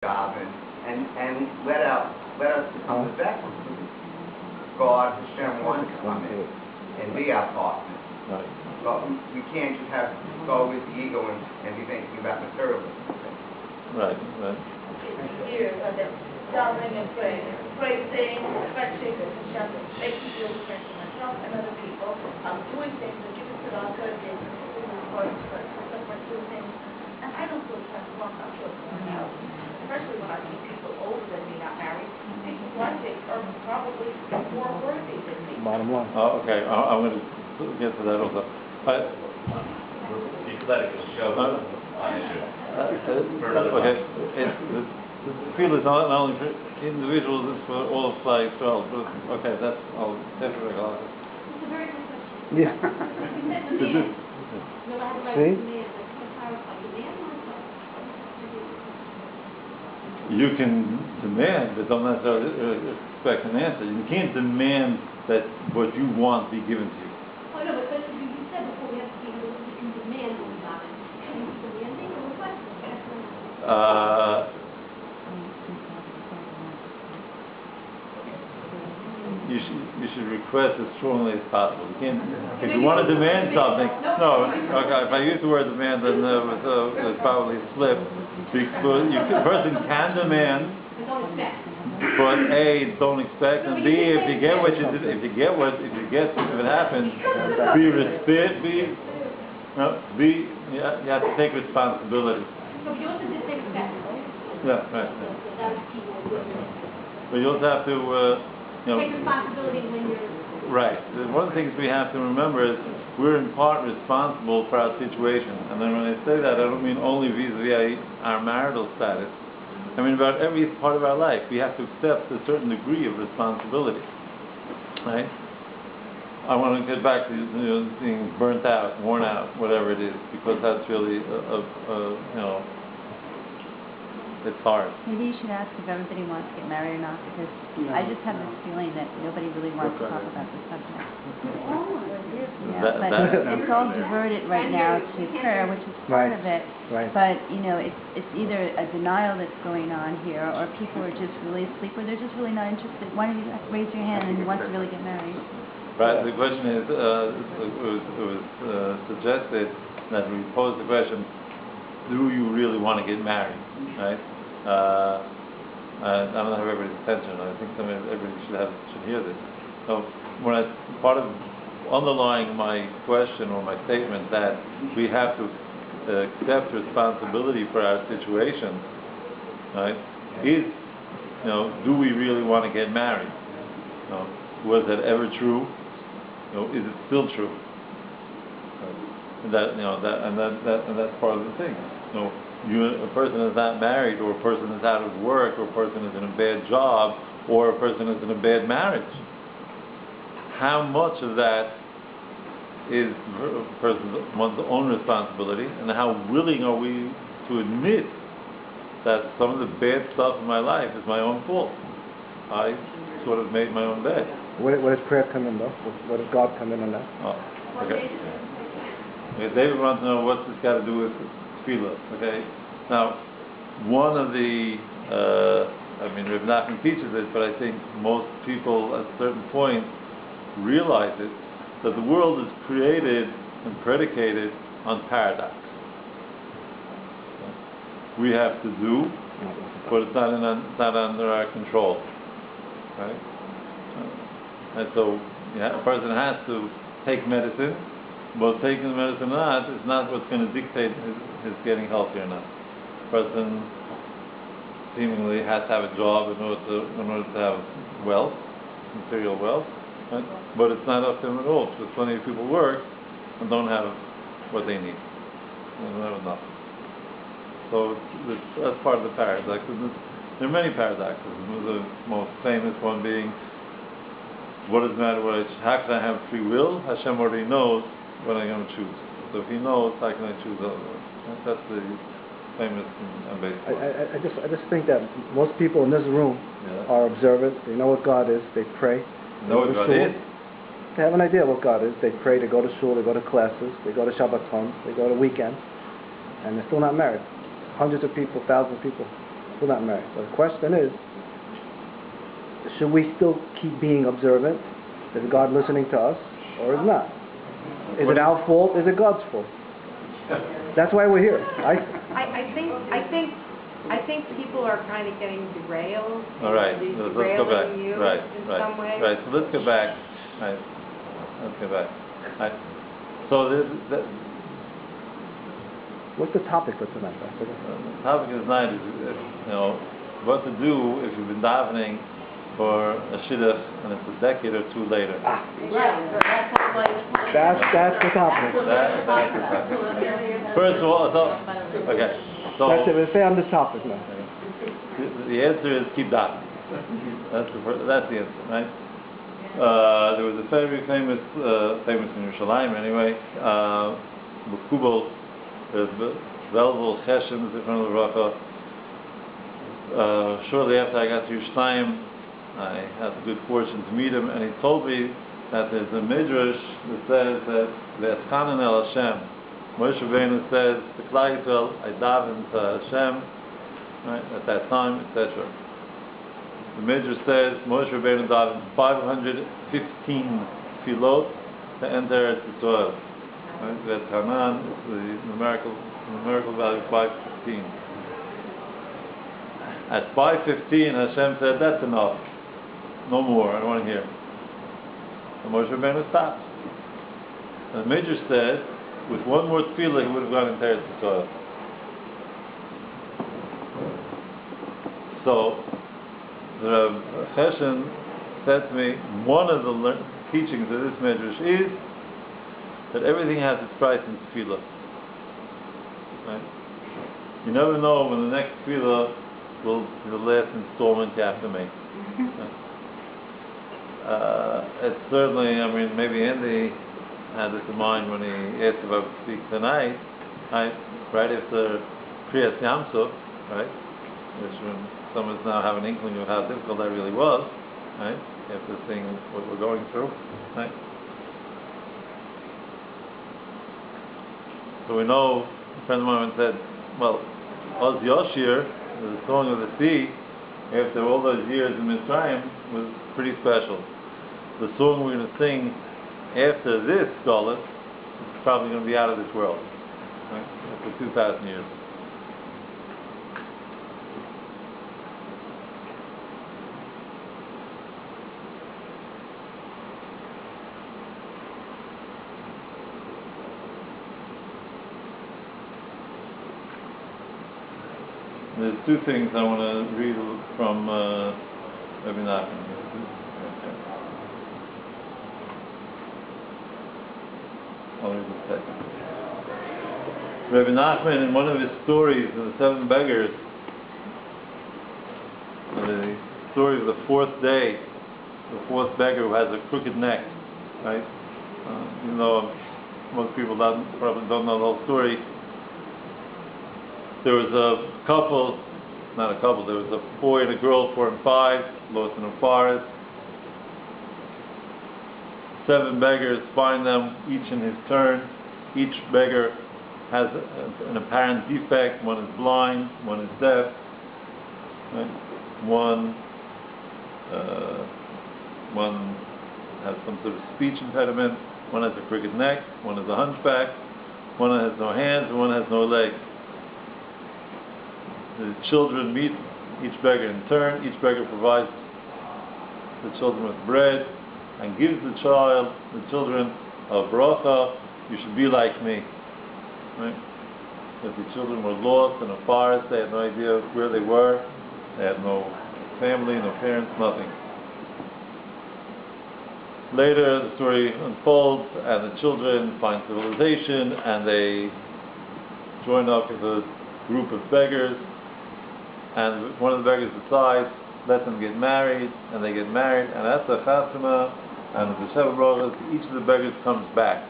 job and let us become the vessels. God, Hashem, wants to come in and be our partner. Right. But we can't just go with the ego and be thinking about materialism. Right. Years of them davening and praying, praising, stretching, making feel strength for myself and other people. Doing things that you consider our good things, doing things. And I don't feel transformed. I feel worn out. Especially when I see people older than me not married. People who I think are probably more worthy than me. Bottom line. Oh, okay. I'm going to get to that also. Okay. The field is not only for individuals, it's for all of society as well. But okay, that's I'll definitely go. It's a very good question. Yeah. See? You can demand, but don't necessarily expect an answer. You can't demand that what you want be given to you. Oh no, but you said before we have to be able to demand what we got. Can you demanding or requesting? You should request as strongly as possible. You can't, if you want to demand something, no, okay, if I use the word demand, then it was probably a slip. Because a person can demand, but A, don't expect, and B, if you get what if it happens, you have to take responsibility. So you also did take respect, right? Yeah, right. But you also have to, take responsibility when you're... Right. One of the things we have to remember is we're in part responsible for our situation. And then when I say that, I don't mean only vis-a-vis our marital status. I mean about every part of our life. We have to accept a certain degree of responsibility. Right? I want to get back to being burnt out, worn out, whatever it is, because that's really, it's hard. Maybe you should ask if everybody wants to get married or not, because I just have this feeling that nobody really wants to talk about this subject. Yeah, but it's all diverted right now to prayer, which is part of it. Right. But it's either a denial that's going on here, or people are just really asleep, or they're just really not interested. Why don't you raise your hand and who wants to really get married? Right. The question is, it was suggested that we pose the question: do you really want to get married? Right? I don't have everybody's attention. I think everybody should hear this. So, part of underlying my question or my statement that we have to accept responsibility for our situation, right? Is, do we really want to get married? Was that ever true? Is it still true? And that's part of the thing. A person is not married, or a person is out of work, or a person is in a bad job, or a person is in a bad marriage. How much of that is one's own responsibility, and how willing are we to admit that some of the bad stuff in my life is my own fault? I sort of made my own bed. Where does prayer come in, though? Where does God come in on that? Oh, okay. David wants to know what's this got to do with tefillah. Okay. Now, one of the, Rabbi Nachman teaches it, but I think most people at a certain point realize it, that the world is created and predicated on paradox. We have to do, but it's not under our control. Right? And so a person has to take medicine, but taking the medicine or not is not what's going to dictate his getting healthy or not. A person seemingly has to have a job in order to have wealth, material wealth, right? But it's not up to him at all, because plenty of people work and don't have what they need. They don't have enough. So that's part of the paradox. There are many paradoxes. The most famous one being, what does it matter how can I have free will? Hashem already knows what I'm going to choose. So if He knows, how can I choose otherwise? That's the famous and basic one. I just think that most people in this room are observant. They know what God is. They pray. Know what God is? They have an idea what God is. They pray. They go to shul. They go to classes. They go to Shabbaton. They go to weekends. And they're still not married. Hundreds of people, thousands of people. still not married. So the question is, should we still keep being observant? Is God listening to us, or is not? Is it our fault? Is it God's fault? That's why we're here. I think people are kind of getting derailed. All right, let's go back. You Right, in right, some way. right. So let's go back. Right, let's go back. Right. So What's the topic for tonight? the topic of tonight is, what to do if you've been davening for a shidduch and it's a decade or two later. Right, so that's what like. That's the topic. That's the topic. First of all, okay. So That's it. We'll stay on this topic now. the answer is keep davening. That's the answer, right? There was a very famous in Yerushalayim anyway, Mekubal, Velvel Cheshem, Zifron L'Bracha. Shortly after I got to Yerushalayim, I had the good fortune to meet him, and he told me that there's a midrash that says that V'etchanan el Hashem. Moshe Rabbeinu says to Klal Yisrael, I daven to Hashem, right, at that time, etc. The midrash says Moshe Rabbeinu davened 515 tefillot to enter Eretz Yisrael. Right, V'etchanan is the numerical value 515. At 5:15, Hashem said, that's enough. No more, I don't want to hear. And Moshe Rabbeinu stopped. And the Midrash said, with one more tefillah, he would have gone into Eretz Yisrael. So, the Cheshen said to me, one of the teachings of this Midrash is that everything has its price in tefillah. Right? You never know when the next tefillah will be the last installment you have to make. It's certainly, maybe Andy had this in mind when he asked if I would speak tonight, right after Kriyas Yamsuf, right, which when some of us now have an inkling of how difficult that really was, right, after seeing what we're going through, right. So we know, a friend of mine said, well, Oz Yoshir, the Song of the Sea, after all those years in Mitzrayim, was pretty special. The song we're going to sing after this Golas is probably going to be out of this world, right? After 2,000 years. There's two things I want to read from Rabbi Nachman. I'll read the second. Rabbi Nachman, in one of his stories of the seven beggars, the story of the fourth day, the fourth beggar who has a crooked neck, right? Even though most people probably don't know the whole story. There was a couple, there was a boy and a girl, 4 and 5, lost in a forest. 7 beggars find them, each in his turn. Each beggar has an apparent defect. One is blind, one is deaf. Right? One has some sort of speech impediment. One has a crooked neck. One has a hunchback. One has no hands, and one has no legs. The children meet each beggar in turn. Each beggar provides the children with bread and gives the children a bracha. You should be like me. Right? If the children were lost in a forest, they had no idea where they were. They had no family, no parents, nothing. Later, the story unfolds, and the children find civilization, and they join up with a group of beggars. And one of the beggars decides, let them get married, and they get married, and at the chasana and the seven brothers, each of the beggars comes back.